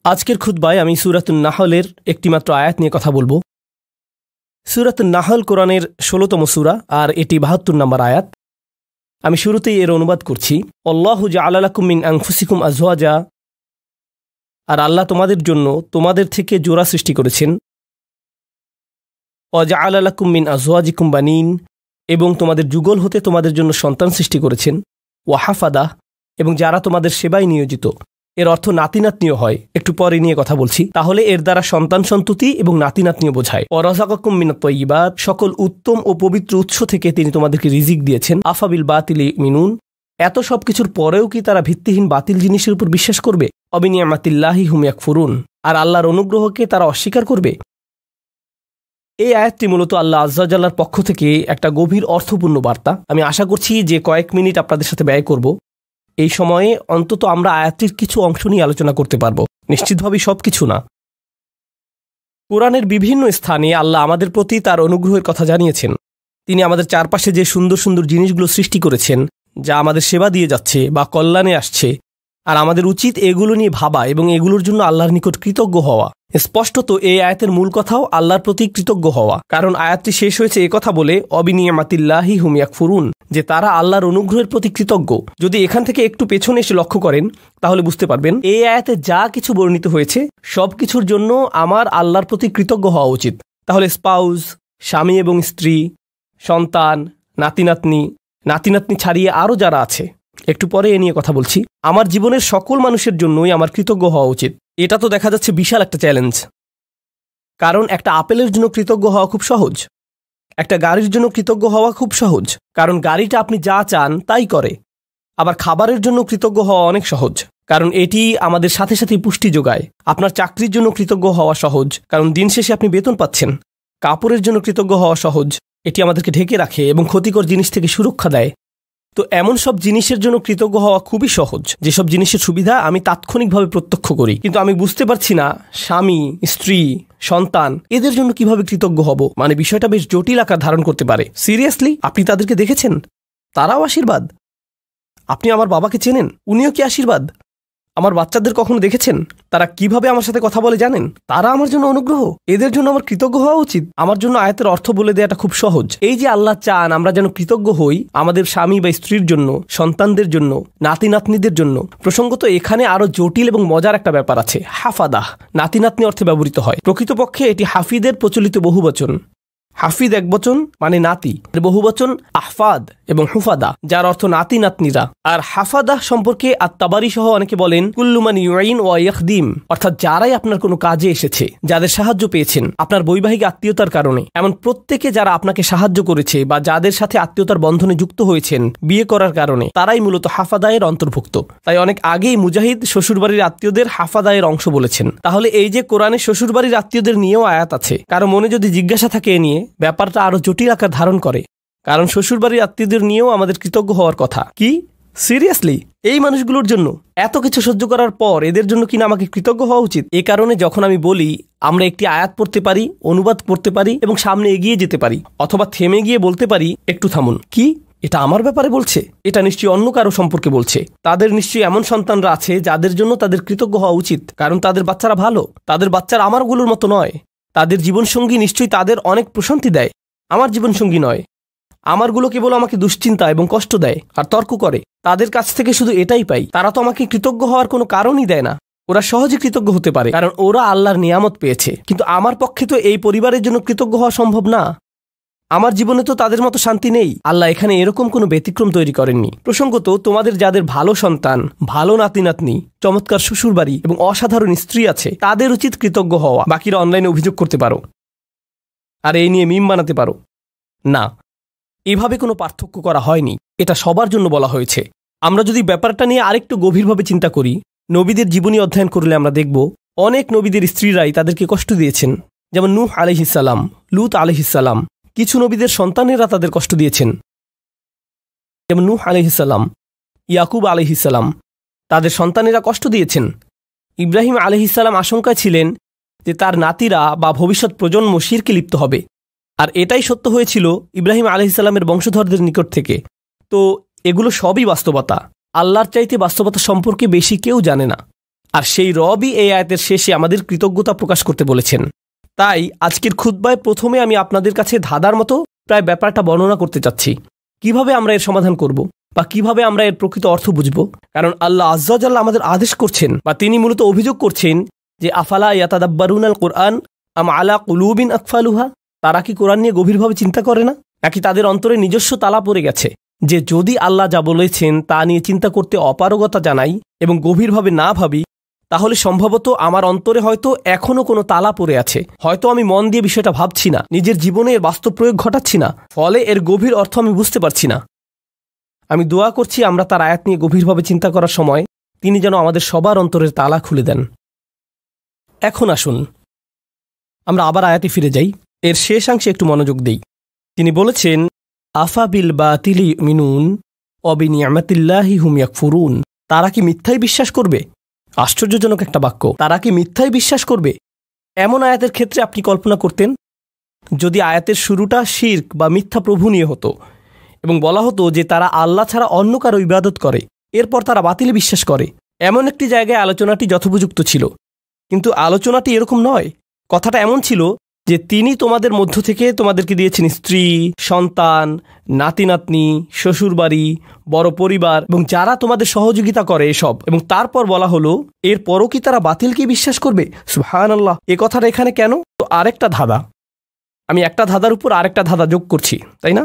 আজকের খুতবায় আমি সূরাতুন নাহলের একটিমাত্র আয়াত নিয়ে কথা বলবো। সূরাতুন নাহল কোরআনের ১৬তম সূরা আর এটি ৭২ নম্বর আয়াত। আমি শুরুতেই এর অনুবাদ করছি। আল্লাহু জাআলা লাকুম মিন আনফুসিকুম আজওয়াজা, আর আল্লাহ তোমাদের জন্য তোমাদের থেকে জোড়া সৃষ্টি করেছেন। ওয়া জাআলা লাকুম মিন আজওয়াজিকুম বানিন, এবং তোমাদের যুগল হতে তোমাদের জন্য সন্তান সৃষ্টি করেছেন। ওয়া হাফাদা, এবং যারা তোমাদের সেবায় নিয়োজিত। এর অর্থ নাতি নাতনিও হয়, একটু পরে নিয়ে কথা বলছি। তাহলে এর দ্বারা সন্তান সন্ততি এবং নাতি নাতনিও বোঝায়। ওয়া রাযাকাকুম মিনাত তাইয়্যিবাত, সকল উত্তম ও পবিত্র উৎস থেকে তিনি তোমাদেরকে রিজিক দিয়েছেন। আফাবিল বাতিলি মিনুন, এত সব কিছুর পরেও কি তারা ভিত্তিহীন বাতিল জিনিসের উপর বিশ্বাস করবে? অবিনিয়ামাতিল্লাহি হুম ইয়াকফুরুন, আর আল্লাহর অনুগ্রহকে তারা অস্বীকার করবে। এই আয়াতটি মূলত আল্লাহ আযজা ওয়া জাল্লার পক্ষ থেকে একটা গভীর অর্থপূর্ণ বার্তা। আমি আশা করছি যে কয়েক মিনিট আপনাদের সাথে ব্যয় করব। এই সময়ে অন্তত আমরা আয়াতটির কিছু অংশ নিয়ে আলোচনা করতে পারব, নিশ্চিতভাবেই সব কিছু না। কোরআনের বিভিন্ন স্থানে আল্লাহ আমাদের প্রতি তার অনুগ্রহের কথা জানিয়েছেন। তিনি আমাদের চারপাশে যে সুন্দর সুন্দর জিনিসগুলো সৃষ্টি করেছেন, যা আমাদের সেবা দিয়ে যাচ্ছে বা কল্যাণে আসছে, আর আমাদের উচিত এগুলো নিয়ে ভাবা এবং এগুলোর জন্য আল্লাহর নিকট কৃতজ্ঞ হওয়া। স্পষ্টত এই আয়াতের মূল কথাও আল্লাহর প্রতি কৃতজ্ঞ হওয়া, কারণ আয়াতটি শেষ হয়েছে একথা বলে অবিনিয়ামাতিল্লাহি হুম ইয়াকফুরুন, যে তারা আল্লাহর অনুগ্রহের প্রতি কৃতজ্ঞ। যদি এখান থেকে একটু পেছনে এসে লক্ষ্য করেন তাহলে বুঝতে পারবেন এই আয়াতে যা কিছু বর্ণিত হয়েছে সব কিছুর জন্য আমার আল্লাহর প্রতি কৃতজ্ঞ হওয়া উচিত। তাহলে স্পাউস, স্বামী এবং স্ত্রী, সন্তান, নাতি নাতনি ছাড়িয়ে আরও যারা আছে, একটু পরে এ নিয়ে কথা বলছি, আমার জীবনের সকল মানুষের জন্যই আমার কৃতজ্ঞ হওয়া উচিত। এটা তো দেখা যাচ্ছে বিশাল একটা চ্যালেঞ্জ, কারণ একটা আপেলের জন্য কৃতজ্ঞ হওয়া খুব সহজ, একটা গাড়ির জন্য কৃতজ্ঞ হওয়া খুব সহজ, কারণ গাড়িটা আপনি যা চান তাই করে। আবার খাবারের জন্য কৃতজ্ঞ হওয়া অনেক সহজ, কারণ এটি আমাদের সাথে সাথে পুষ্টি যোগায়। আপনার চাকরির জন্য কৃতজ্ঞ হওয়া সহজ, কারণ দিন শেষে আপনি বেতন পাচ্ছেন। কাপড়ের জন্য কৃতজ্ঞ হওয়া সহজ, এটি আমাদেরকে ঢেকে রাখে এবং ক্ষতিকর জিনিস থেকে সুরক্ষা দেয়। তো এমন সব জিনিসের জন্য কৃতজ্ঞ হওয়া খুবই সহজ, যেসব জিনিসের সুবিধা আমি তাৎক্ষণিকভাবে প্রত্যক্ষ করি, কিন্তু আমি বুঝতে পারছি না স্বামী, স্ত্রী, সন্তান এদের জন্য কিভাবে কৃতজ্ঞ হব। মানে বিষয়টা বেশ জটিল আকার ধারণ করতে পারে। সিরিয়াসলি, আপনি তাদেরকে দেখেছেন? তারাও আশীর্বাদ। আপনি আমার বাবাকে চেনেন, উনিও কি আশীর্বাদ? আমার বাচ্চাদের কখনো দেখেছেন? তারা কিভাবে আমার সাথে কথা বলে জানেন? তারা আমার জন্য অনুগ্রহ। এদের জন্য আমার কৃতজ্ঞ হওয়া উচিত। আমার জন্য আয়াতের অর্থ বলে দেওয়াটা খুব সহজ। এই যে আল্লাহ চান আমরা যেন কৃতজ্ঞ হই আমাদের স্বামী বা স্ত্রীর জন্য, সন্তানদের জন্য, নাতি নাতনিদের জন্য। প্রসঙ্গত এখানে আরো জটিল এবং মজার একটা ব্যাপার আছে। হাফাদাহ নাতি নাতনি অর্থে ব্যবহৃত হয়। প্রকৃতপক্ষে এটি হাফিদের প্রচলিত বহুবচন। হাফিদ একবচন মানে নাতি, বহুবচন আহফাদ এবং হুফাদা, যার অর্থ নাতি নাতনিরা। আর হাফাদাহ সম্পর্কে আত-তাবারি সহ অনেকে বলেন কুল্লু মান ইউইন ওয়া ইয়াখদিম, অর্থাৎ যারাই আপনার কোনো কাজে এসেছে, যাদের সাহায্য পেয়েছেন আপনার বৈবাহিক আত্মীয়তার কারণে, এমন প্রত্যেকে যারা আপনাকে সাহায্য করেছে বা যাদের সাথে আত্মীয়তার বন্ধনে যুক্ত হয়েছেন বিয়ে করার কারণে, তারাই মূলত হাফাদায়ের অন্তর্ভুক্ত। তাই অনেক আগেই মুজাহিদ শ্বশুরবাড়ির আত্মীয়দের হাফাদায়ের অংশ বলেছেন। তাহলে এই যে কোরআনে শ্বশুরবাড়ির আত্মীয়দের নিয়েও আয়াত আছে, কারো মনে যদি জিজ্ঞাসা থাকে এ নিয়ে, ব্যাপারটা আরো জটিল আকার ধারণ করে, কারণ শ্বশুরবাড়ির আত্মীয়দের নিয়েও আমাদের কৃতজ্ঞ হওয়ার কথা। কি সিরিয়াসলি? এই মানুষগুলোর জন্য এত কিছু সহ্য করার পর এদের জন্য কিনা আমাকে কৃতজ্ঞ হওয়া উচিত? এ কারণে যখন আমি বলি আমরা একটি আয়াত পড়তে পারি, অনুবাদ পড়তে পারি এবং সামনে এগিয়ে যেতে পারি, অথবা থেমে গিয়ে বলতে পারি একটু থামুন, কি এটা আমার ব্যাপারে বলছে? এটা নিশ্চয়ই অন্য কারো সম্পর্কে বলছে। তাদের নিশ্চয়ই এমন সন্তানরা আছে যাদের জন্য তাদের কৃতজ্ঞ হওয়া উচিত, কারণ তাদের বাচ্চারা ভালো। তাদের বাচ্চারা আমারগুলোর মতো নয়। তাদের জীবনসঙ্গী নিশ্চয়ই তাদের অনেক প্রশান্তি দেয়, আমার জীবনসঙ্গী নয়। আমারগুলো কেবল আমাকে দুশ্চিন্তা এবং কষ্ট দেয় আর তর্ক করে। তাদের কাছ থেকে শুধু এটাই পাই। তারা তো আমাকে কৃতজ্ঞ হওয়ার কোনো কারণই দেয় না। ওরা সহজে কৃতজ্ঞ হতে পারে কারণ ওরা আল্লাহর নিয়ামত পেয়েছে, কিন্তু আমার পক্ষে তো এই পরিবারের জন্য কৃতজ্ঞ হওয়া সম্ভব না। আমার জীবনে তো তাদের মতো শান্তি নেই। আল্লাহ এখানে এরকম কোনো ব্যতিক্রম তৈরি করেননি। প্রসঙ্গত তোমাদের যাদের ভালো সন্তান, ভালো নাতি নাতনি, চমৎকার শ্বশুরবাড়ি এবং অসাধারণ স্ত্রী আছে, তাদের উচিত কৃতজ্ঞ হওয়া। বাকিরা অনলাইনে অভিযোগ করতে পারো আর এই নিয়ে মিম বানাতে পারো। না, এভাবে কোনো পার্থক্য করা হয়নি। এটা সবার জন্য বলা হয়েছে। আমরা যদি ব্যাপারটা নিয়ে আরেকটু গভীরভাবে চিন্তা করি, নবীদের জীবনী অধ্যয়ন করলে আমরা দেখব অনেক নবীদের স্ত্রীরাই তাদেরকে কষ্ট দিয়েছেন। যেমন নূহ আলাইহিস সালাম, লূত আলাইহিস সালাম। কিছু নবীদের সন্তানেরা তাদের কষ্ট দিয়েছেন, যেমন নূহ আলাইহিস সালাম, ইয়াকুব আলাইহিস সালাম, তাদের সন্তানেরা কষ্ট দিয়েছেন। ইব্রাহিম আলাইহিস সালাম আশঙ্কায় ছিলেন যে তার নাতিরা বা ভবিষ্যৎ প্রজন্ম শিরকে লিপ্ত হবে, আর এটাই সত্য হয়েছিল ইব্রাহিম আলাইহিস সালামের বংশধরদের নিকট থেকে। তো এগুলো সবই বাস্তবতা। আল্লাহর চাইতে বাস্তবতা সম্পর্কে বেশি কেউ জানে না। আর সেই রবই এই আয়াতের শেষে আমাদের কৃতজ্ঞতা প্রকাশ করতে বলেছেন। তাই আজকের খুতবায় প্রথমে আমি আপনাদের কাছে ধাঁধার মতো প্রায় ব্যাপারটা বর্ণনা করতে চাচ্ছি, কিভাবে আমরা এর সমাধান করব বা কিভাবে আমরা এর প্রকৃত অর্থ বুঝব। কারণ আল্লাহ আজ্জা ওয়া জাল্লা আমাদের আদেশ করছেন বা তিনি মূলত অভিযোগ করছেন যে আফালা ইয়াতাদাব্বারুনাল কুরআন আম আলা কুলুবিন আকফালুহা, তারা কি কোরআন নিয়ে গভীরভাবে চিন্তা করে না, নাকি তাদের অন্তরে নিজস্ব তালা পড়ে গেছে যে যদি আল্লাহ যা বলেছেন তা নিয়ে চিন্তা করতে অপারগতা জানাই এবং গভীরভাবে না ভাবি, তাহলে সম্ভবত আমার অন্তরে হয়তো এখনও কোনো তালা পড়ে আছে, হয়তো আমি মন দিয়ে বিষয়টা ভাবছি না, নিজের জীবনে এর বাস্তব প্রয়োগ ঘটাচ্ছি না, ফলে এর গভীর অর্থ আমি বুঝতে পারছি না। আমি দোয়া করছি আমরা তার আয়াত নিয়ে গভীরভাবে চিন্তা করার সময় তিনি যেন আমাদের সবার অন্তরের তালা খুলে দেন। এখন আসুন আমরা আবার আয়াতে ফিরে যাই, এর শেষাংশে একটু মনোযোগ দেই। তিনি বলেছেন আফা বিল বাতিলি ইউমিনুন ওয়া বিনিআমাতিল্লাহি হুম ইয়াকফুরুন, তারা কি মিথ্যায় বিশ্বাস করবে? আশ্চর্যজনক একটা বাক্য, তারা কি মিথ্যায় বিশ্বাস করবে? এমন আয়াতের ক্ষেত্রে আপনি কল্পনা করতেন যদি আয়াতের শুরুটা শিরক বা মিথ্যা প্রভু নিয়ে হতো এবং বলা হতো যে তারা আল্লাহ ছাড়া অন্য কারো ইবাদত করে, এরপর তারা বাতিলে বিশ্বাস করে, এমন একটি জায়গায় আলোচনাটি যথোপযুক্ত ছিল। কিন্তু আলোচনাটি এরকম নয়। কথাটা এমন ছিল যে তিনি তোমাদের মধ্য থেকে তোমাদেরকে দিয়েছেন স্ত্রী, সন্তান, নাতি নাতনি, শ্বশুরবাড়ি, বড় পরিবার এবং যারা তোমাদের সহযোগিতা করে এসব, এবং তারপর বলা হলো এরপরও কি তারা বাতিলকে বিশ্বাস করবে? সুবহানাল্লাহ, এ কথাটা এখানে কেন? তো আরেকটা ধাঁধা, আমি একটা ধাঁধার উপর আরেকটা ধাঁধা যোগ করছি, তাই না?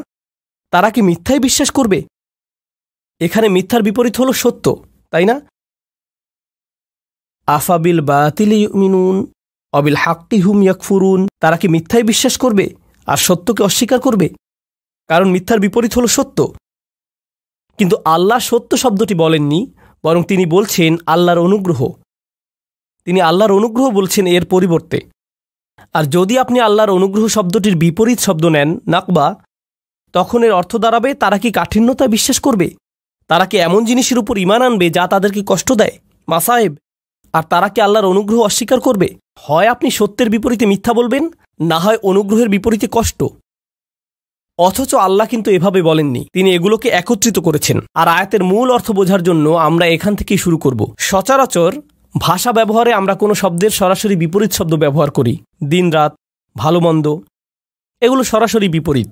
তারা কি মিথ্যায় বিশ্বাস করবে? এখানে মিথ্যার বিপরীত হলো সত্য, তাই না? আফাবিল বাতিলি ইউমিনুন অবিল হাক্কি হুম ইয়াকফুরুন, তারা কি মিথ্যায় বিশ্বাস করবে আর সত্যকে অস্বীকার করবে? কারণ মিথ্যার বিপরীত হলো সত্য। কিন্তু আল্লাহ সত্য শব্দটি বলেননি, বরং তিনি বলছেন আল্লাহর অনুগ্রহ। তিনি আল্লাহর অনুগ্রহ বলছেন এর পরিবর্তে। আর যদি আপনি আল্লাহর অনুগ্রহ শব্দটির বিপরীত শব্দ নেন নাকবা, তখন এর অর্থ দাঁড়াবে তারা কি কাঠিন্যতায় বিশ্বাস করবে? তারা কি এমন জিনিসের উপর ঈমান আনবে যা তাদেরকে কষ্ট দেয়, মাসায়েব? আর তারা কি আল্লাহর অনুগ্রহ অস্বীকার করবে? হয় আপনি সত্যের বিপরীতে মিথ্যা বলবেন, না হয় অনুগ্রহের বিপরীতে কষ্ট। অথচ আল্লাহ কিন্তু এভাবে বলেননি, তিনি এগুলোকে একত্রিত করেছেন। আর আয়াতের মূল অর্থ বোঝার জন্য আমরা এখান থেকেই শুরু করব। সচরাচর ভাষা ব্যবহারে আমরা কোনো শব্দের সরাসরি বিপরীত শব্দ ব্যবহার করি, দিন রাত, ভালো মন্দ, এগুলো সরাসরি বিপরীত।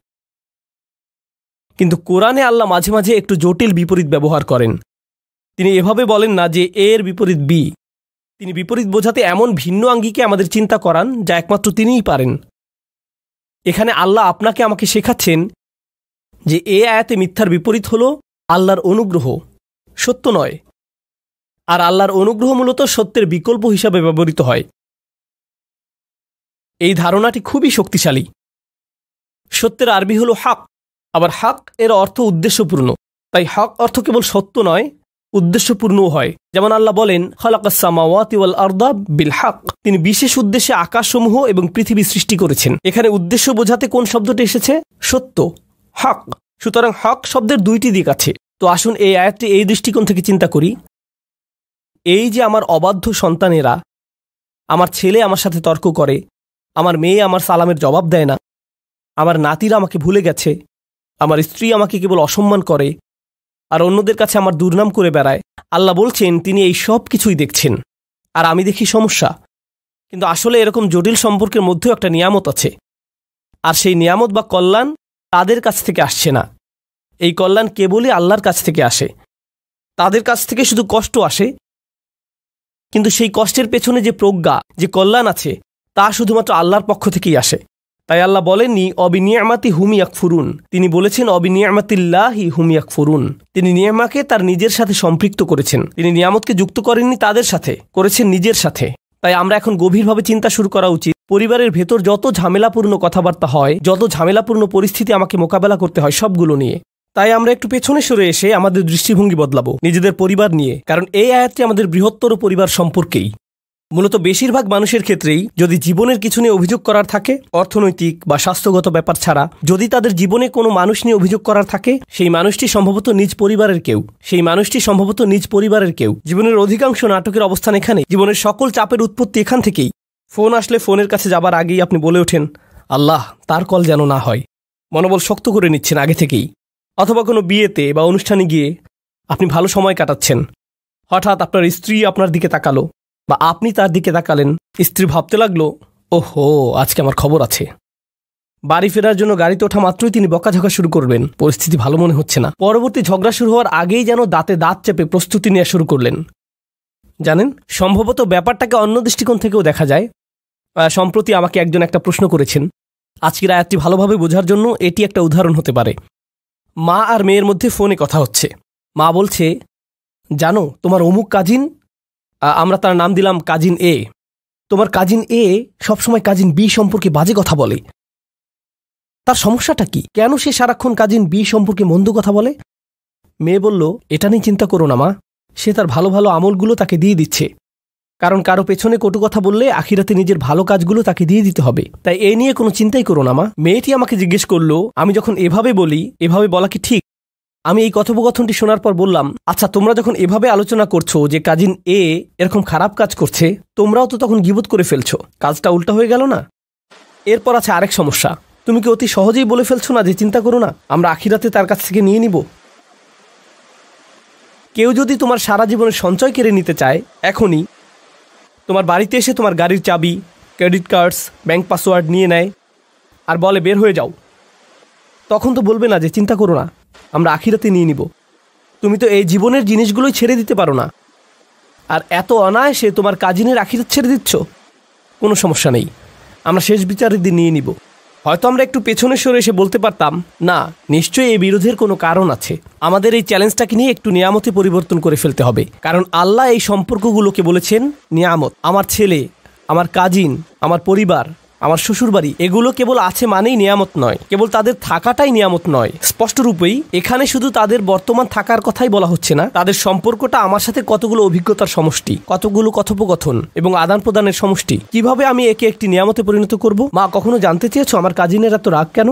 কিন্তু কোরআনে আল্লাহ মাঝে মাঝে একটু জটিল বিপরীত ব্যবহার করেন। তিনি এভাবে বলেন না যে এর বিপরীত বি, তিনি বিপরীত বোঝাতে এমন ভিন্ন আঙ্গিকে আমাদের চিন্তা করান যা একমাত্র তিনিই পারেন। এখানে আল্লাহ আপনাকে আমাকে শেখাচ্ছেন যে এ আয়াতে মিথ্যার বিপরীত হল আল্লাহর অনুগ্রহ, সত্য নয়। আর আল্লাহর অনুগ্রহ মূলত সত্যের বিকল্প হিসাবে ব্যবহৃত হয়। এই ধারণাটি খুবই শক্তিশালী। সত্যের আরবি হল হক, আবার হক এর অর্থ উদ্দেশ্যপূর্ণ। তাই হক অর্থ কেবল সত্য নয়, উদ্দেশ্যপূর্ণও হয়। যেমন আল্লাহ বলেন খালাকাস সামাওয়াতি ওয়াল আরদা বিল হক, তিনি বিশেষ উদ্দেশ্যে আকাশসমূহ এবং পৃথিবী সৃষ্টি করেছেন। এখানে উদ্দেশ্য বোঝাতে কোন শব্দটি এসেছে? সত্য, হক। সুতরাং হক শব্দের দুইটি দিক আছে। তো আসুন এই আয়াতটি এই দৃষ্টিকোণ থেকে চিন্তা করি। এই যে আমার অবাধ্য সন্তানেরা, আমার ছেলে আমার সাথে তর্ক করে, আমার মেয়ে আমার সালামের জবাব দেয় না, আমার নাতিরা আমাকে ভুলে গেছে, আমার স্ত্রী আমাকে কেবল অসম্মান করে, আর অন্যদের কাছে আমার দুর্নাম করে বেড়ায়। আল্লাহ বলছেন তিনি এই সব কিছুই দেখছেন, আর আমি দেখি সমস্যা। কিন্তু আসলে এরকম জটিল সম্পর্কের মধ্যেও একটা নিয়ামত আছে, আর সেই নিয়ামত বা কল্যাণ তাদের কাছ থেকে আসছে না। এই কল্যাণ কেবলই আল্লাহর কাছ থেকে আসে। তাদের কাছ থেকে শুধু কষ্ট আসে, কিন্তু সেই কষ্টের পেছনে যে প্রজ্ঞা, যে কল্যাণ আছে, তা শুধুমাত্র আল্লাহর পক্ষ থেকেই আসে। তাই আল্লাহ বলেননি অবিনিয়ামাতি হুম ইয়াকফুরুন, তিনি বলেছেন অবিনিয়ামাতিল্লাহি হুম ইয়াকফুরুন। তিনি নিয়ামাকে তার নিজের সাথে সম্পৃক্ত করেছেন। তিনি নিয়ামতকে যুক্ত করেননি তাদের সাথে, করেছেন নিজের সাথে। তাই আমরা এখন গভীরভাবে চিন্তা শুরু করা উচিত। পরিবারের ভেতর যত ঝামেলাপূর্ণ কথাবার্তা হয়, যত ঝামেলাপূর্ণ পরিস্থিতি আমাকে মোকাবেলা করতে হয়, সবগুলো নিয়ে। তাই আমরা একটু পেছনে সরে এসে আমাদের দৃষ্টিভঙ্গি বদলাবো নিজেদের পরিবার নিয়ে। কারণ এই আয়াতটি আমাদের বৃহত্তর পরিবার সম্পর্কেই। মূলত বেশিরভাগ মানুষের ক্ষেত্রেই যদি জীবনের কিছু নিয়ে অভিযোগ করার থাকে, অর্থনৈতিক বা স্বাস্থ্যগত ব্যাপার ছাড়া যদি তাদের জীবনে কোনো মানুষ নিয়ে অভিযোগ করার থাকে, সেই মানুষটি সম্ভবত নিজ পরিবারের কেউ। জীবনের অধিকাংশ নাটকের অবস্থান এখানে। জীবনের সকল চাপের উৎপত্তি এখান থেকেই। ফোন আসলে ফোনের কাছে যাবার আগেই আপনি বলে ওঠেন আল্লাহ তার কল যেন না হয়। মনোবল শক্ত করে নিচ্ছেন আগে থেকেই। অথবা কোনো বিয়েতে বা অনুষ্ঠানে গিয়ে আপনি ভালো সময় কাটাচ্ছেন, হঠাৎ আপনার স্ত্রী আপনার দিকে তাকালো, বা আপনি তার দিকে তাকালেন। স্ত্রী ভাবতে লাগলো, ওহো, আজকে আমার খবর আছে। বাড়ি ফেরার জন্য গাড়িতে ওঠা মাত্রই তিনি বকাঝকা শুরু করবেন। পরিস্থিতি ভালো মনে হচ্ছে না। পরবর্তী ঝগড়া শুরু হওয়ার আগেই যেন দাঁতে দাঁত চেপে প্রস্তুতি নেওয়া শুরু করলেন। জানেন, সম্ভবত ব্যাপারটাকে অন্য দৃষ্টিকোণ থেকেও দেখা যায়। সম্প্রতি আমাকে একজন একটা প্রশ্ন করেছেন। আজকের আয়াতটি ভালোভাবে বোঝার জন্য এটি একটা উদাহরণ হতে পারে। মা আর মেয়ের মধ্যে ফোনে কথা হচ্ছে। মা বলছে, জানো তোমার অমুক কাজিন, আমরা তার নাম দিলাম কাজিন এ, তোমার কাজিন এ সবসময় কাজিন বি সম্পর্কে বাজে কথা বলে। তার সমস্যাটা কি? কেন সে সারাক্ষণ কাজিন বি সম্পর্কে মন্দ কথা বলে? মেয়ে বলল, এটা নিয়ে চিন্তা করো না মা, সে তার ভালো ভালো আমলগুলো তাকে দিয়ে দিচ্ছে। কারণ কারো পেছনে কটু কথা বললে আখিরাতে নিজের ভালো কাজগুলো তাকে দিয়ে দিতে হবে। তাই এ নিয়ে কোনো চিন্তাই করো না মা। মেয়েটি আমাকে জিজ্ঞেস করলো, আমি যখন এভাবে বলি, এভাবে বলা কি ঠিক? আমি এই কথোপকথনটি শোনার পর বললাম, আচ্ছা, তোমরা যখন এভাবে আলোচনা করছো যে কাজিন এ এরকম খারাপ কাজ করছে, তোমরাও তো তখন গীবত করে ফেলছো। কাজটা উল্টা হয়ে গেল না? এরপর আছে আরেক সমস্যা। তুমি কি অতি সহজেই বলে ফেলছো না যে চিন্তা করো না, আমরা আখিরাতে তার কাছ থেকে নিয়ে নিব? কেউ যদি তোমার সারা জীবনের সঞ্চয় কেড়ে নিতে চায়, এখনই তোমার বাড়িতে এসে তোমার গাড়ির চাবি, ক্রেডিট কার্ডস, ব্যাংক পাসওয়ার্ড নিয়ে নেয় আর বলে বের হয়ে যাও, তখন তো বলবে না যে চিন্তা করো না, আমরা আখিরাতে নিয়ে নিব। তুমি তো এই জীবনের জিনিসগুলোই ছেড়ে দিতে পারো না, আর এত অনায়াসে তোমার কাজিনের আখিরাত ছেড়ে দিচ্ছ। কোনো সমস্যা নেই, আমরা শেষ বিচারের দিন নিয়ে নিব। হয়তো আমরা একটু পেছনে সরে এসে বলতে পারতাম, না, নিশ্চয়ই এই বিরোধের কোনো কারণ আছে, আমাদের এই চ্যালেঞ্জটাকে নিয়ে একটু নিয়ামতে পরিবর্তন করে ফেলতে হবে। কারণ আল্লাহ এই সম্পর্কগুলোকে বলেছেন নিয়ামত। আমার ছেলে, আমার কাজিন, আমার পরিবার, আমার শ্বশুরবাড়ি, এগুলো কেবল আছে মানেই নিয়ামত নয়, কেবল তাদের থাকাটাই নিয়ামত নয়। স্পষ্টরূপেই এখানে শুধু তাদের বর্তমান থাকার কথাই বলা হচ্ছে না, তাদের সম্পর্কটা আমার সাথে কতগুলো অভিজ্ঞতার সমষ্টি, কতগুলো কথোপকথন এবং আদান প্রদানের সমষ্টি। কিভাবে আমি একে একটি নিয়ামতে পরিণত করব? মা, কখনো জানতে চেয়েছো আমার কাজিনের এত রাগ কেন?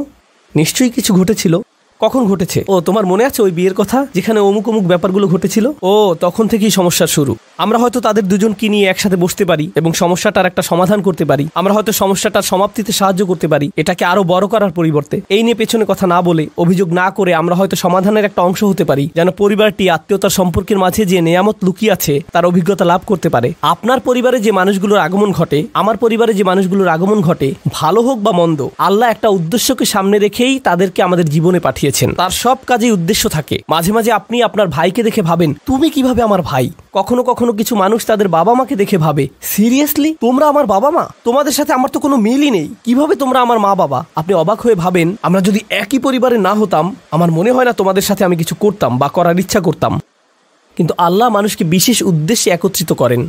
নিশ্চয়ই কিছু ঘটেছিল। কখন ঘটেছে? ও, তোমার মনে আছে ওই বিয়ের কথা, যেখানে অমুক অমুক ব্যাপারগুলো ঘটেছিল? ও, তখন থেকেই সমস্যার শুরু। আমরা হয়তো তাদের দুজনকে নিয়ে একসাথে বসতে পারি এবং সমস্যাটার একটা সমাধান করতে পারি। আমরা হয়তো সমস্যাটার সমাপ্তিতে সাহায্য করতে পারি, এটাকে আরো বড় করার পরিবর্তে। এই নিয়ে পেছনে কথা না বলে, অভিযোগ না করে আমরা হয়তো সমাধানের একটা অংশ হতে পারি, যেন পরিবারটি আত্মীয়তার সম্পর্কের মাঝে যে নিয়ামত লুকিয়ে আছে তার অভিজ্ঞতা লাভ করতে পারে। আপনার পরিবারে যে মানুষগুলোর আগমন ঘটে, আমার পরিবারে যে মানুষগুলোর আগমন ঘটে, ভালো হোক বা মন্দ, আল্লাহ একটা উদ্দেশ্যকে সামনে রেখেই তাদেরকে আমাদের জীবনে পাঠিয়েছেন। তার সব কাজেই উদ্দেশ্য থাকে। মাঝে মাঝে আপনি আপনার ভাইকে দেখে ভাবেন, তুমি কিভাবে আমার ভাই? কখনো কখনো কিছু মানুষ তাদের বাবা মাকে দেখে ভাবে, সিরিয়াসলি তোমরা আমার বাবা মা? তোমাদের সাথে আমার তো কোনো মিলই নেই, কিভাবে তোমরা আমার মা বাবা? আপনি অবাক হয়ে ভাবেন, আমরা যদি একই পরিবারে না হতাম, আমার মনে হয় না তোমাদের সাথে আমি কিছু করতাম বা করার ইচ্ছা করতাম। কিন্তু আল্লাহ মানুষকে বিশেষ উদ্দেশ্যে একত্রিত করেন।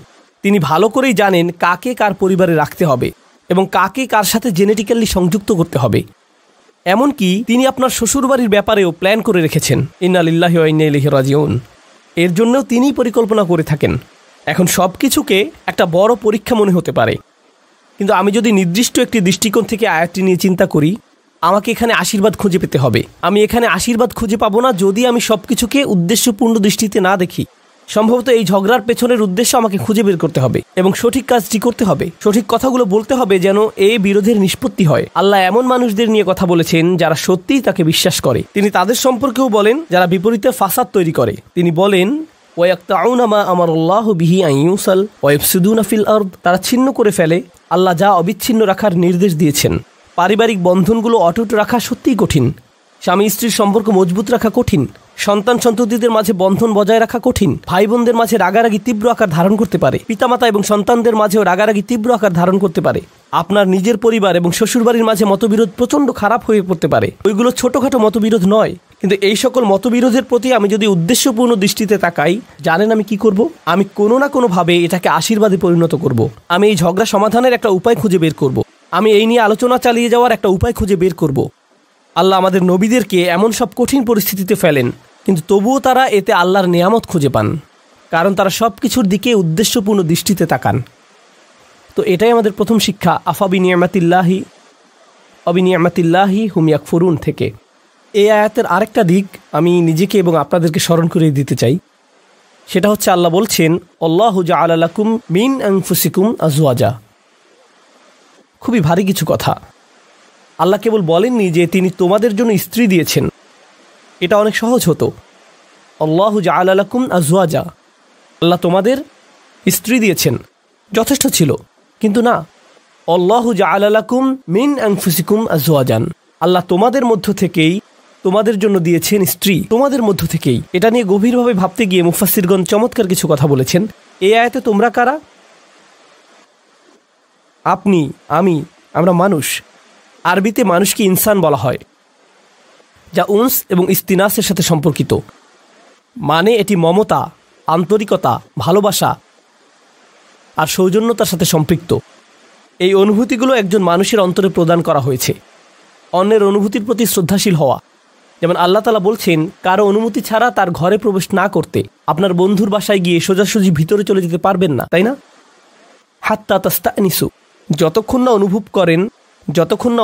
তিনি ভালো করেই জানেন কাকে কার পরিবারে রাখতে হবে এবং কাকে কার সাথে জেনেটিক্যালি সংযুক্ত করতে হবে। এমনকি তিনি আপনার শ্বশুরবাড়ির ব্যাপারেও প্ল্যান করে রেখেছেন। ইন্না লিল্লাহি ওয়া ইন্না ইলাইহি রাজিউন। এর জন্যও তিনিই পরিকল্পনা করে থাকেন। এখন সব কিছুকে একটা বড় পরীক্ষা মনে হতে পারে, কিন্তু আমি যদি নির্দিষ্ট একটি দৃষ্টিকোণ থেকে আয়াতটি নিয়ে চিন্তা করি, আমাকে এখানে আশীর্বাদ খুঁজে পেতে হবে। আমি এখানে আশীর্বাদ খুঁজে পাবো না যদি আমি সব কিছুকে উদ্দেশ্যপূর্ণ দৃষ্টিতে না দেখি। সম্ভবত এই ঝগড়ার পেছনের উদ্দেশ্য আমাকে খুঁজে বের করতে হবে এবং সঠিক কাজটি করতে হবে, সঠিক কথাগুলো বলতে হবে যেন এই বিরোধের নিষ্পত্তি হয়। আল্লাহ এমন মানুষদের নিয়ে কথা বলেছেন যারা সত্যিই তাকে বিশ্বাস করে। তিনি তাদের সম্পর্কেও বলেন যারা বিপরীতে ফাসাদ তৈরি করে। তিনি বলেন, ওয়ায়াকতাউনা মা আমারাল্লাহু বিহি আন ইউসাল ওয়া ইফসিদুনা ফিল আরদ। তারা ছিন্ন করে ফেলে আল্লাহ যা অবিচ্ছিন্ন রাখার নির্দেশ দিয়েছেন। পারিবারিক বন্ধনগুলো অটুট রাখা সত্যিই কঠিন। স্বামী স্ত্রীর সম্পর্ক মজবুত রাখা কঠিন। সন্তান সন্ততিদের মাঝে বন্ধন বজায় রাখা কঠিন। ভাই বোনদের মাঝে রাগারাগি তীব্র আকার ধারণ করতে পারে। পিতামাতা এবং সন্তানদের মাঝেও রাগারাগি তীব্র আকার ধারণ করতে পারে। আপনার নিজের পরিবার এবং শ্বশুরবাড়ির মাঝে মতবিরোধ প্রচণ্ড খারাপ হয়ে পড়তে পারে। ওইগুলো ছোটোখাটো মতবিরোধ নয়, কিন্তু এই সকল মতবিরোধের প্রতি আমি যদি উদ্দেশ্যপূর্ণ দৃষ্টিতে তাকাই, জানেন আমি কি করব? আমি কোনো না কোনোভাবে এটাকে আশীর্বাদে পরিণত করব। আমি এই ঝগড়া সমাধানের একটা উপায় খুঁজে বের করব। আমি এই নিয়ে আলোচনা চালিয়ে যাওয়ার একটা উপায় খুঁজে বের করব। আল্লাহ আমাদের নবীদেরকে এমন সব কঠিন পরিস্থিতিতে ফেলেন, কিন্তু তবুও তারা এতে আল্লাহর নিয়ামত খুঁজে পান, কারণ তারা সব কিছুর দিকে উদ্দেশ্যপূর্ণ দৃষ্টিতে তাকান। তো এটাই আমাদের প্রথম শিক্ষা, আফাবি নিয়ামাতিল্লাহি হুম ইয়াকফুরুন থেকে। এই আয়াতের আরেকটা দিক আমি নিজেকে এবং আপনাদেরকে স্মরণ করিয়ে দিতে চাই। সেটা হচ্ছে আল্লাহ বলছেন, আল্লাহু জাআলা লাকুম মিন আনফুসিকুম আজওয়াজা। খুবই ভারী কিছু কথা। আল্লাহ কেবল বলেননি যে তিনি তোমাদের জন্য স্ত্রী দিয়েছেন, এটা অনেক সহজ হতো। আল্লাহু জাআলা লাকুম আজওয়াজা, আল্লাহ তোমাদের স্ত্রী দিয়েছেন। যথেষ্ট ছিল। কিন্তু না, আল্লাহু জাআলা লাকুম মিন আনফুসিকুম আজওয়াজান, আল্লাহ তোমাদের মধ্য থেকেই তোমাদের জন্য দিয়েছেন স্ত্রী, তোমাদের মধ্য থেকেই। এটা নিয়ে গভীরভাবে ভাবতে গিয়ে মুফাসসিরগণ চমৎকার কিছু কথা বলেছেন। এই আয়াতে তোমরা কারা? আপনি, আমি, আমরা মানুষ। আরবিতে মানুষকে ইনসান বলা হয়, যা উনস এবং ইস্তিনাসের সাথে সম্পর্কিত। মানে এটি মমতা, আন্তরিকতা, ভালোবাসা আর সৌজন্যতার সাথে সম্পৃক্ত। এই অনুভূতিগুলো একজন মানুষের অন্তরে প্রদান করা হয়েছে। অন্যের অনুভূতির প্রতি শ্রদ্ধাশীল হওয়া, যেমন আল্লাহ তাআলা বলছেন কারো অনুমতি ছাড়া তার ঘরে প্রবেশ না করতে। আপনার বন্ধুর বাসায় গিয়ে সোজাসুজি ভিতরে চলে যেতে পারবেন না, তাই না? হাত্তা তাস্তানিসু, যতক্ষণ না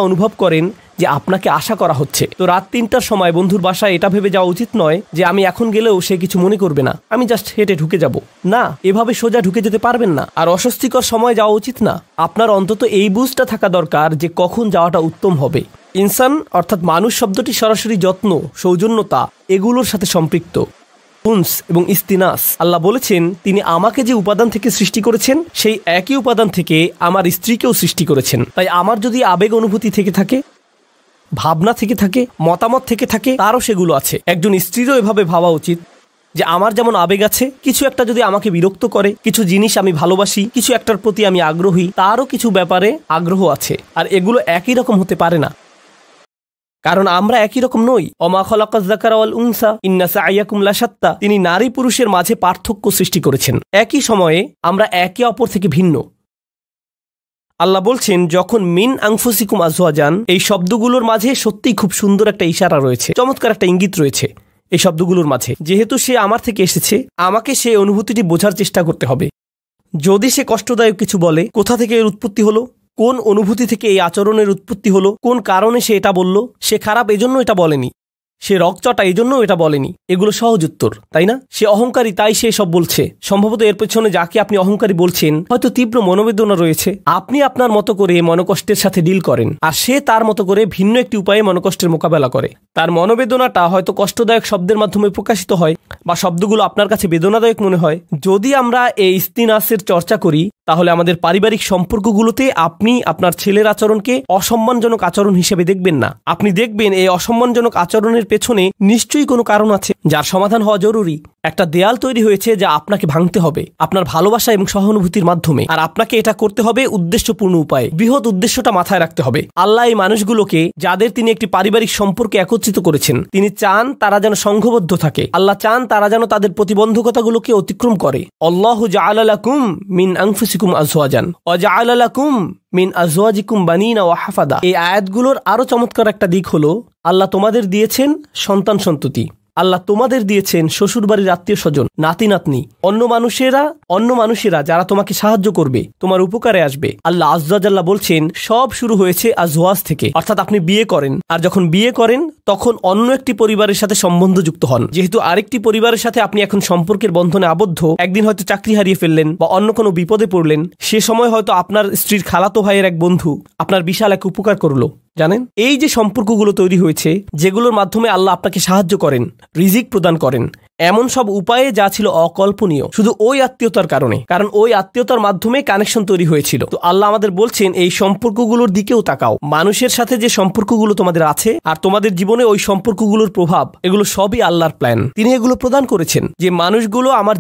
অনুভব করেন যে আপনাকে আশা করা হচ্ছে। তো রাত ৩টার সময় বন্ধুর বাসায় এটা ভেবে যাওয়া উচিত নয় যে আমি এখন গেলেও সে কিছু মনে করবে না, আমি জাস্ট হেঁটে ঢুকে যাব। না, এভাবে সোজা ঢুকে যেতে পারবেন না। আর অস্বস্তিকর সময় যাওয়া উচিত না। আপনার অন্তত এই বুঝটা থাকা দরকার যে কখন যাওয়াটা উত্তম হবে। ইনসান অর্থাৎ মানুষ শব্দটি সরাসরি যত্ন, সৌজন্যতা এগুলোর সাথে সম্পৃক্ত। উনস এবং ইস্তিনাস, আল্লাহ বলেছেন তিনি আমাকে যে উপাদান থেকে সৃষ্টি করেছেন সেই একই উপাদান থেকে আমার স্ত্রীকেও সৃষ্টি করেছেন। তাই আমার যদি আবেগ অনুভূতি থেকে থাকে, ভাবনা থেকে থাকে, মতামত থেকে থাকে, তারও সেগুলো আছে। একজন স্ত্রীরও এভাবে ভাবা উচিত যে আমার যেমন আবেগ আছে, কিছু একটা যদি আমাকে বিরক্ত করে, কিছু জিনিস আমি ভালোবাসি, কিছু একটার প্রতি আমি আগ্রহী, তারও কিছু ব্যাপারে আগ্রহ আছে। আর এগুলো একই রকম হতে পারে না, কারণ আমরা একই রকম নই। ওমা খালাকাজ যাকারা ওয়াল উনসা ইন্না সা'য়াকুম লাশাত্তা, তিনি নারী পুরুষের মাঝে পার্থক্য সৃষ্টি করেছেন। একই সময়ে আমরা একে অপর থেকে ভিন্ন। আল্লাহ বলছেন যখন মিন আনফুসিকুম আজওয়াজান, এই শব্দগুলোর মাঝে সত্যিই খুব সুন্দর একটা ইশারা রয়েছে, চমৎকার একটা ইঙ্গিত রয়েছে এই শব্দগুলোর মাঝে। যেহেতু সে আমার থেকে এসেছে, আমাকে সেই অনুভূতিটি বোঝার চেষ্টা করতে হবে। যদি সে কষ্টদায়ক কিছু বলে, কোথা থেকে এর উৎপত্তি হলো, কোন অনুভূতি থেকে এই আচরণের উৎপত্তি হলো, কোন কারণে সে এটা বলল, সে খারাপ এজন্য এটা বলেনি, সে রকচটা এজন্য এটা বলেনি, এগুলো সহজ উত্তর, তাই না? সে অহংকারী তাই সে সব বলছে। সম্ভবত এর পেছনে যাকে আপনি অহংকারী বলছেন হয়তো তীব্র মনোবেদনা রয়েছে। আপনি আপনার মতো করে মনোকষ্টের সাথে ডিল করেন, আর সে তার মতো করে ভিন্ন একটি উপায়ে মনোকষ্টের মোকাবেলা করে। তার মনোবেদনাটা হয়তো কষ্টদায়ক শব্দের মাধ্যমে প্রকাশিত হয়, বা শব্দগুলো আপনার কাছে বেদনাদায়ক মনে হয়। যদি আমরা এই ইস্তিনাসের চর্চা করি, তাহলে আমাদের পারিবারিক সম্পর্কগুলোতে আপনি আপনার ছেলের আচরণকে অসম্মানজনক আচরণ হিসেবে দেখবেন না। আপনি দেখবেন এই অসম্মানজনক আচরণের পেছনে নিশ্চয়ই কোনো কারণ আছে যার সমাধান হওয়া জরুরি। একটা দেয়াল তৈরি হয়েছে যা আপনাকে ভাঙতে হবে আপনার ভালোবাসা এবং সহানুভূতির মাধ্যমে, আর আপনাকে এটা করতে হবে উদ্দেশ্যপূর্ণ উপায়ে। বৃহৎ উদ্দেশ্যটা মাথায় রাখতে হবে। আল্লাহ এই মানুষগুলোকে, যাদের তিনি একটি পারিবারিক সম্পর্কে একত্রিত করেছেন, তিনি চান তারা যেন সংঘবদ্ধ থাকে। আল্লাহ চান তারা যেন তাদের প্রতিবন্ধকতাগুলোকে অতিক্রম করে। আল্লাহু জাআলা লাকুম মিন আনফুসিকুম আজওয়াজান ওয়া জাআলা লাকুম মিন আজওয়াজিকুম বানিনা ওয়া হাফাদা। এই আয়াতগুলোর আরো চমৎকার একটা দিক হলো আল্লাহ তোমাদের দিয়েছেন সন্তান সন্ততি, আল্লাহ তোমাদের দিয়েছেন শ্বশুরবাড়ির আত্মীয় স্বজন, নাতি নাতনি, অন্য মানুষেরা যারা তোমাকে সাহায্য করবে, তোমার উপকারে আসবে। আল্লাহ আযজা ওয়া জাল্লা বলছেন সব শুরু হয়েছে আজওয়াজ থেকে, অর্থাৎ আপনি বিয়ে করেন, আর যখন বিয়ে করেন তখন অন্য একটি পরিবারের সাথে সম্বন্ধ যুক্ত হন। যেহেতু আরেকটি পরিবারের সাথে আপনি এখন সম্পর্কের বন্ধনে আবদ্ধ, একদিন হয়তো চাকরি হারিয়ে ফেললেন বা অন্য কোনো বিপদে পড়লেন, সে সময় হয়তো আপনার স্ত্রীর খালাতো ভাইয়ের এক বন্ধু আপনার বিশাল এক উপকার করলো। জানেন, এই যে সম্পর্কগুলো তৈরি হয়েছে, যেগুলোর মাধ্যমে আল্লাহ আপনাকে সাহায্য করেন, রিজিক প্রদান করেন, এমন সব উপায়ে যা ছিল অকল্পনীয় শুধু ওই আত্মীয়তার কারণে, কারণ ওই আত্মীয়তার মাধ্যমে কানেকশন তৈরি হয়েছিল। তো আল্লাহ আমাদের বলছেন এই সম্পর্কগুলোর দিকেও তাকাও। মানুষের সাথে যে সম্পর্কগুলো তোমাদের আছে আর তোমাদের জীবনে ওই সম্পর্কগুলোর প্রভাব, এগুলো সবই আল্লাহর প্ল্যান। তিনি এগুলো প্রদান করেছেন। যে মানুষগুলো আমার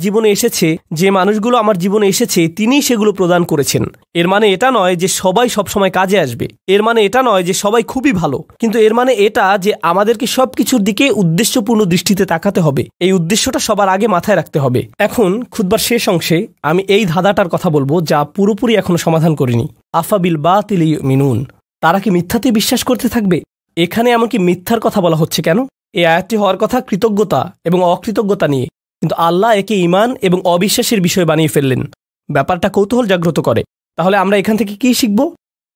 জীবনে এসেছে তিনিই সেগুলো প্রদান করেছেন। এর মানে এটা নয় যে সবাই সবসময় কাজে আসবে, এর মানে এটা নয় যে সবাই খুবই ভালো, কিন্তু এর মানে এটা যে আমাদেরকে সবকিছুর দিকে উদ্দেশ্যপূর্ণ দৃষ্টিতে তাকাতে হবে। এই উদ্দেশ্যটা সবার আগে মাথায় রাখতে হবে। এখন খুতবার শেষ অংশে আমি এই ধাঁধাটার কথা বলবো যা পুরোপুরি এখনো সমাধান করিনি। আফা বিল বাতিলি ইউমিনুন, তারা কি মিথ্যাতে বিশ্বাস করতে থাকবে? এখানে এমনকি মিথ্যার কথা বলা হচ্ছে কেন? এই আয়াতটি হওয়ার কথা কৃতজ্ঞতা এবং অকৃতজ্ঞতা নিয়ে, কিন্তু আল্লাহ একে ঈমান এবং অবিশ্বাসের বিষয় বানিয়ে ফেললেন। ব্যাপারটা কৌতূহল জাগ্রত করে। তাহলে আমরা এখান থেকে কি শিখব?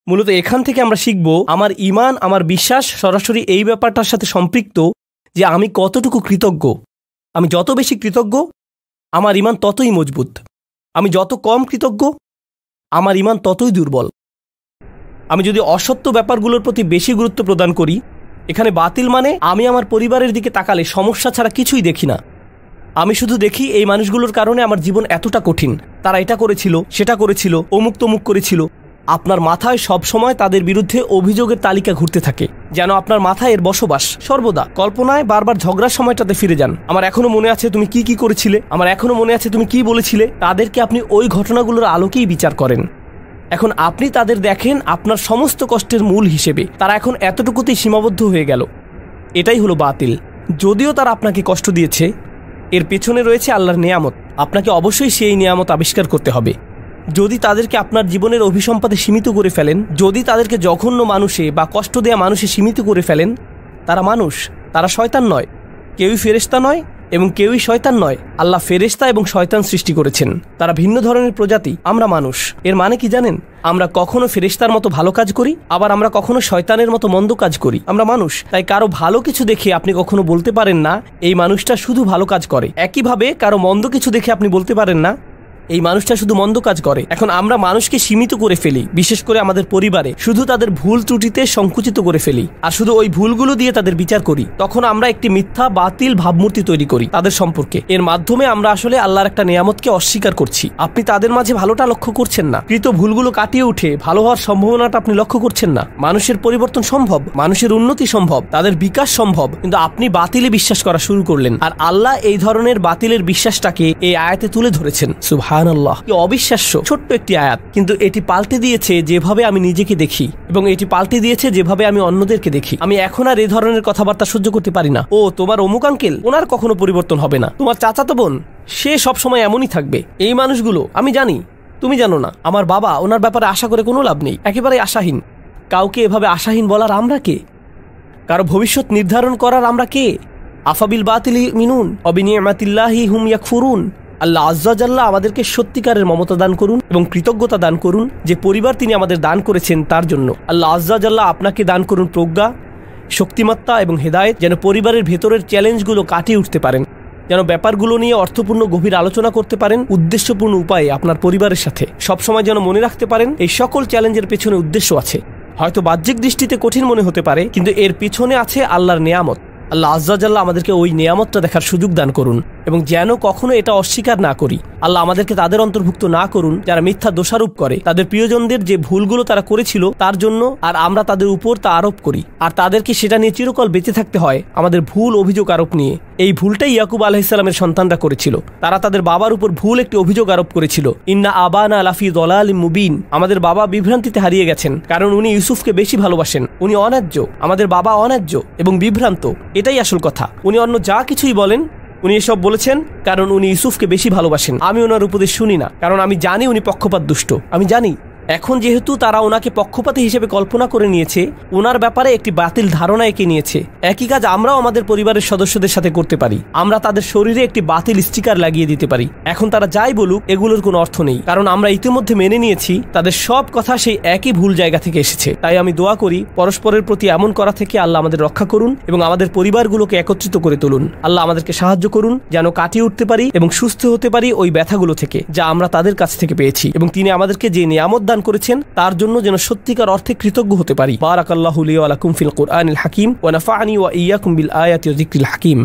মূলত এখান থেকে আমরা শিখব আমার ঈমান, আমার বিশ্বাস সরাসরি এই ব্যাপারটার সাথে সম্পৃক্ত যে আমি কতটুকু কৃতজ্ঞ। আমি যত বেশি কৃতজ্ঞ আমার ঈমান ততই মজবুত। আমি যত কম কৃতজ্ঞ আমার ঈমান ততই দুর্বল। আমি যদি অসত্য ব্যাপারগুলোর প্রতি বেশি গুরুত্ব প্রদান করি, এখানে বাতিল মানে আমি আমার পরিবারের দিকে তাকালে সমস্যা ছাড়া কিছুই দেখি না। আমি শুধু দেখি এই মানুষগুলোর কারণে আমার জীবন এতটা কঠিন, তারা এটা করেছিল, সেটা করেছিল, অমুক তমুক করেছিল। আপনার মাথায় সবসময় তাদের বিরুদ্ধে অভিযোগের তালিকা ঘুরতে থাকে, যেন আপনার মাথায় এর বসবাস। সর্বদা কল্পনায় বারবার ঝগড়ার সময়টাতে ফিরে যান। আমার এখনো মনে আছে তুমি কি কি করেছিলে, আমার এখনো মনে আছে তুমি কি বলেছিলে। তাদেরকে আপনি ওই ঘটনাগুলোর আলোকেই বিচার করেন। এখন আপনি তাদের দেখেন আপনার সমস্ত কষ্টের মূল হিসেবে। তারা এখন এতটুকুতেই সীমাবদ্ধ হয়ে গেল। এটাই হলো বাতিল। যদিও তারা আপনাকে কষ্ট দিয়েছে, এর পেছনে রয়েছে আল্লাহর নেয়ামত। আপনাকে অবশ্যই সেই নেয়ামত আবিষ্কার করতে হবে। যদি তাদেরকে আপনার জীবনের অভিসম্পাদে সীমিত করে ফেলেন, যদি তাদেরকে জঘন্য মানুষে বা কষ্ট দেয়া মানুষে সীমিত করে ফেলেন, তারা মানুষ, তারা শয়তান নয়। কেউই ফেরেশতা নয় এবং কেউই শয়তান নয়। আল্লাহ ফেরেশতা এবং শয়তান সৃষ্টি করেছেন, তারা ভিন্ন ধরনের প্রজাতি। আমরা মানুষ। এর মানে কি জানেন? আমরা কখনো ফেরেশতার মতো ভালো কাজ করি, আবার আমরা কখনো শয়তানের মতো মন্দ কাজ করি। আমরা মানুষ, তাই কারো ভালো কিছু দেখে আপনি কখনো বলতে পারেন না এই মানুষটা শুধু ভালো কাজ করে। একইভাবে কারো মন্দ কিছু দেখে আপনি বলতে পারেন না এই মানুষটা শুধু মন্দ কাজ করে। এখন আমরা মানুষকে সীমিত করে ফেলি, বিশেষ করে আমাদের পরিবারে শুধু তাদের ভুল ত্রুটিতে সংকুচিত করে ফেলি, আর শুধু ওই ভুলগুলো দিয়ে তাদের বিচার করি। তখন আমরা একটি মিথ্যা বাতিল ভাবমূর্তি তৈরি করি তাদের সম্পর্কে। এর মাধ্যমে আমরা আসলে আল্লাহর একটা নিয়ামতকে অস্বীকার করছি। আপনি তাদের মাঝে ভালোটা লক্ষ্য করছেন না, কৃত ভুলগুলো কাটিয়ে উঠে ভালো হওয়ার সম্ভাবনাটা আপনি লক্ষ্য করছেন না। মানুষের পরিবর্তন সম্ভব, মানুষের উন্নতি সম্ভব, তাদের বিকাশ সম্ভব, কিন্তু আপনি বাতিলে বিশ্বাস করা শুরু করলেন। আর আল্লাহ এই ধরনের বাতিলের বিশ্বাসটাকে এই আয়াতে তুলে ধরেছেন। সুবহানাল্লাহ, কি অবিশ্বাস্য ছোট্ট একটি আয়াত, কিন্তু এটি পাল্টে দিয়েছে যেভাবে আমি নিজেকে দেখি, এবং এটি পাল্টে দিয়েছে যেভাবে আমি অন্যদেরকে দেখি। আমি এখন আর এই ধরনের কথাবার্তা সহ্য করতে পারি না। ও তোমার অমুক আঙ্কেল, ওনার কখনো পরিবর্তন হবে না। তোমার চাচাতো বোন, সে সবসময় এমনই থাকবে। এই মানুষগুলো আমি জানি, তুমি জানো না। আমার বাবা, ওনার ব্যাপারে আশা করে কোনো লাভ নেই, একেবারে আশাহীন। কাউকে এভাবে আশাহীন বলার আমরা কে? কারো ভবিষ্যৎ নির্ধারণ করার আমরা কে? আফাবিল বাতিলি মিনুন অবিনিয়ামাতিল্লাহি হুম ইয়াকফুরুন। আল্লাহ আজ্জা জাল্লাহ আমাদেরকে সত্যিকারের মমতা দান করুন এবং কৃতজ্ঞতা দান করুন যে পরিবার তিনি আমাদের দান করেছেন তার জন্য। আল্লাহ আজ্জা জাল্লাহ আপনাকে দান করুন প্রজ্ঞা, শক্তিমত্তা এবং হেদায়েত, যেন পরিবারের ভেতরের চ্যালেঞ্জগুলো কাটিয়ে উঠতে পারেন, যেন ব্যাপারগুলো নিয়ে অর্থপূর্ণ গভীর আলোচনা করতে পারেন উদ্দেশ্যপূর্ণ উপায়ে আপনার পরিবারের সাথে। সবসময় যেন মনে রাখতে পারেন এই সকল চ্যালেঞ্জের পেছনে উদ্দেশ্য আছে। হয়তো বাহ্যিক দৃষ্টিতে কঠিন মনে হতে পারে, কিন্তু এর পিছনে আছে আল্লাহর নেয়ামত। আল্লাহ আজ্জা জাল্লাহ আমাদেরকে ওই নেয়ামতটা দেখার সুযোগ দান করুন এবং যেন কখনো এটা অস্বীকার না করি। আল্লাহ আমাদেরকে তাদের অন্তর্ভুক্ত না করুন যারা মিথ্যা দোষারোপ করে তাদের প্রিয়জনদের যে ভুলগুলো তারা করেছিল তার জন্য, আর আমরা তাদের উপর তা আরোপ করি, আর তাদেরকে সেটা নিয়ে চিরকাল বেঁচে থাকতে হয় আমাদের ভুল অভিযোগ আরোপ নিয়ে। এই ভুলটাই ইয়াকুব আলাইহিসসালামের সন্তানরা করেছিল। তারা তাদের বাবার উপর ভুল একটি অভিযোগ আরোপ করেছিল, ইন্না আবানা লাফি দলালিম মুবিন। আমাদের বাবা বিভ্রান্তিতে হারিয়ে গেছেন, কারণ উনি ইউসুফকে বেশি ভালোবাসেন। উনি অন্যায্য, আমাদের বাবা অন্যায্য এবং বিভ্রান্ত, এটাই আসল কথা। উনি অন্য যা কিছুই বলেন, উনি এসব বলেছেন কারণ উনি ইউসুফকে বেশি ভালোবাসেন। আমি ওনার উপদেশ শুনি না, কারণ আমি জানি উনি পক্ষপাত দুষ্ট। আমি জানি এখন যেহেতু তারা ওনাকে পক্ষপাতী হিসেবে কল্পনা করে নিয়েছে, ওনার ব্যাপারে একটি বাতিল ধারণা এঁকে নিয়েছে। একই কাজ আমরাও আমাদের পরিবারের সদস্যদের সাথে করতে পারি। আমরা তাদের শরীরে একটি বাতিল স্টিকার লাগিয়ে দিতে পারি। এখন তারা যাই বলুক এগুলোর কোনো অর্থ নেই, কারণ আমরা ইতিমধ্যে মেনে নিয়েছি তাদের সব কথা সেই একই ভুল জায়গা থেকে এসেছে। তাই আমি দোয়া করি পরস্পরের প্রতি এমন করা থেকে আল্লাহ আমাদের রক্ষা করুন এবং আমাদের পরিবারগুলোকে একত্রিত করে তুলুন। আল্লাহ আমাদেরকে সাহায্য করুন যেন কাটিয়ে উঠতে পারি এবং সুস্থ হতে পারি ওই ব্যথাগুলো থেকে যা আমরা তাদের কাছ থেকে পেয়েছি, এবং তিনি আমাদেরকে যে নিয়ামত দান করেছেন তার জন্য যেন সত্যিকার অর্থে কৃতজ্ঞ হতে পারি। বারাকাল্লাহু লি ওয়া লাকুম ফিল কুরআনিল হাকিম ওয়া নাফা'নি ওয়া ইয়্যাকুম বিল আয়াতি ওয়া যিকরিল হাকিম।